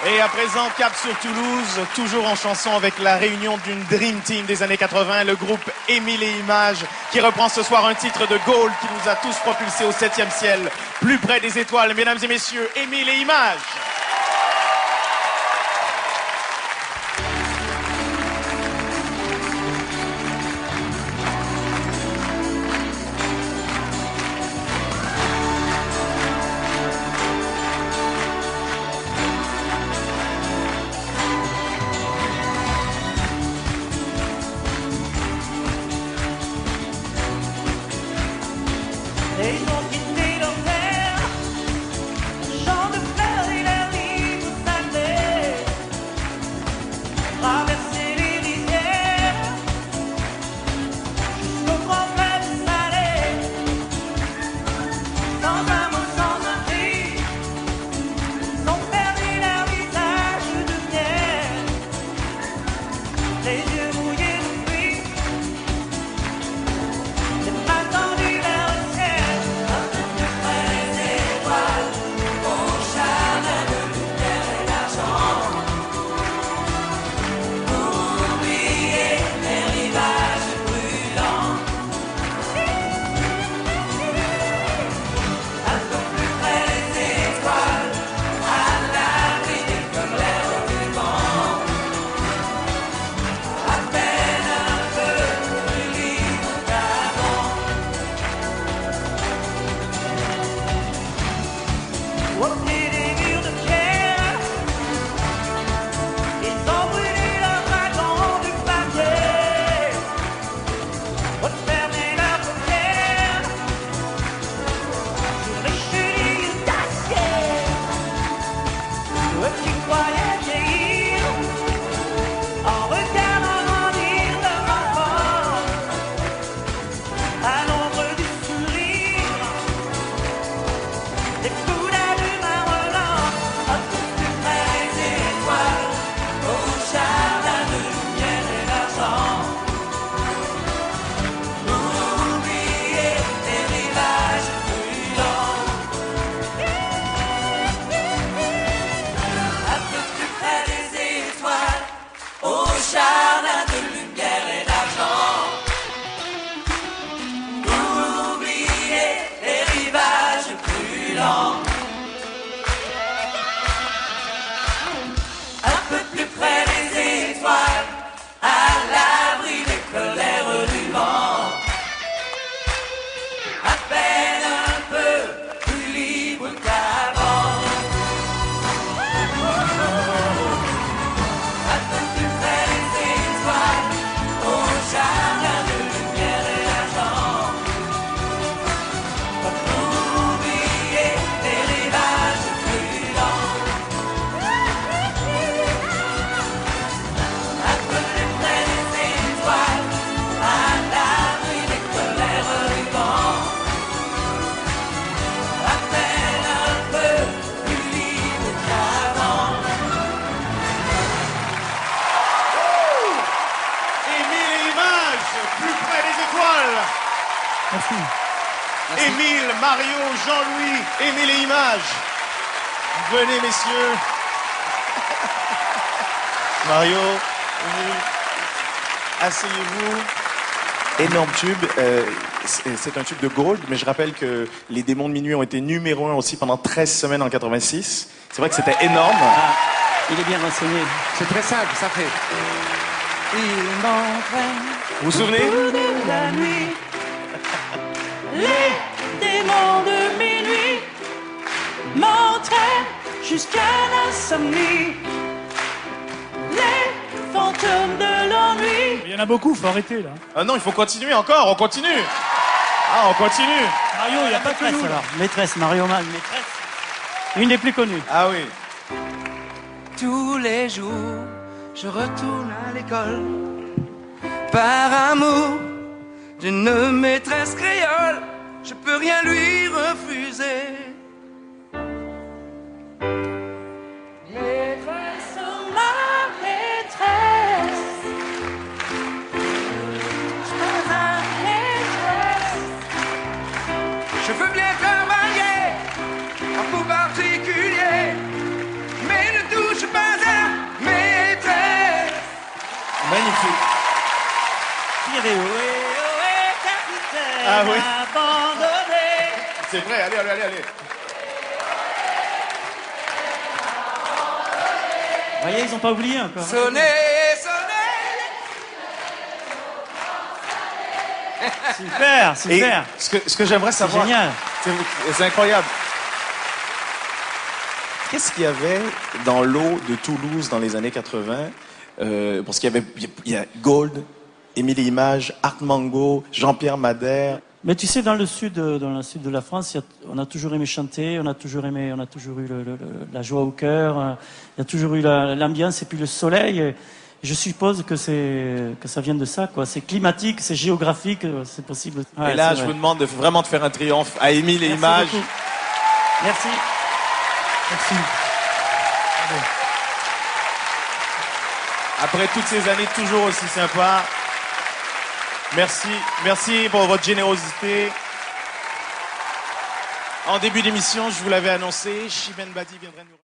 Et à présent, cap sur Toulouse, toujours en chanson avec la réunion d'une Dream Team des années 80, le groupe Émile et Images, qui reprend ce soir un titre de Gold qui nous a tous propulsés au 7e ciel, plus près des étoiles. Mesdames et messieurs, Émile et Images. Et ils ont quitté leur terre, champ de fleurs et la rive salée, traverser les rivières, jusqu'au grand fleuve salé, sans un mot, sans un cri, sans perdu leur visage de miel, les yeux mouillés de pluie, les bras tendus vers le ciel. Au pied des murs de pierre, ils ont brûlé leurs dragons du papier, refermé leurs paupières sur les chenilles d'acier. Eux qui croyaient vieillir en regardant grandir leur enfant à l'ombre du sourire des coups d'allume volant, un peu plus près des étoiles, au jardin de lumière et d'argent. Oubliez les rivages brûlants. Un peu plus près des étoiles, au jardin de lumière et d'argent. Oubliez les rivages brûlants. Un peu plus près des étoiles, à l'abri des colères du vent. À peine un peu plus libre qu'avant. Un peu plus près des étoiles, au jardin de lumière et d'argent. Oubliez les rivages brûlants. Un peu plus près des étoiles, à l'abri des colères du vent. À peine un peu plus libre qu'avant. Émile et Images, plus près des étoiles. Merci. Émile, Mario, Jean-Louis, Émile et Images. Venez, messieurs. Mario, Émile, asseyez-vous. Énorme tube. C'est un tube de Gold, mais je rappelle que les Démons de Minuit ont été numéro 1 aussi pendant 13 semaines en 86. C'est vrai que c'était énorme. Ah, il est bien renseigné. C'est très simple, ça fait. Il m'entraîne Vous vous souvenez? au bout de la nuit. Les démons de minuit m'entraînent jusqu'à l'insomnie. Les fantômes de l'ennui. Il y en a beaucoup, faut arrêter là. Ah non, il faut continuer encore, on continue. Ah, on continue. Mario, il n'y a pas que nous. Alors. Maîtresse, Mario Mal, maîtresse. Une des plus connues. Ah oui. Tous les jours, je retourne à l'école par amour d'une maîtresse créole. Je peux rien lui refuser. Maîtresse, oh ma maîtresse, ma maîtresse. Je veux bien travailler en coup particulier, mais ne touche pas Ah oui. abandonné. C'est vrai, allez. Vous voyez, ils n'ont pas oublié encore. Sonnez. Super, Et super. ce que j'aimerais C'est savoir, génial. c'est incroyable. Qu'est-ce qu'il y avait dans l'eau de Toulouse dans les années 80? Parce qu'il y a Gold, Émilie Image, Art Mango, Jean-Pierre Madère. Mais tu sais, dans le sud de la France, on a toujours aimé chanter, on a toujours eu la joie au cœur, il y a toujours eu l'ambiance et puis le soleil. Et je suppose que ça vient de ça, quoi. C'est climatique, c'est géographique, c'est possible. Ouais, Et là, c'est je vrai. vous demande vraiment de faire un triomphe à Émile et Merci Image. beaucoup. Merci. Merci. Bravo. Après toutes ces années toujours aussi sympa. Merci pour votre générosité. En début d'émission, je vous l'avais annoncé, Chimène Badi viendrait nous...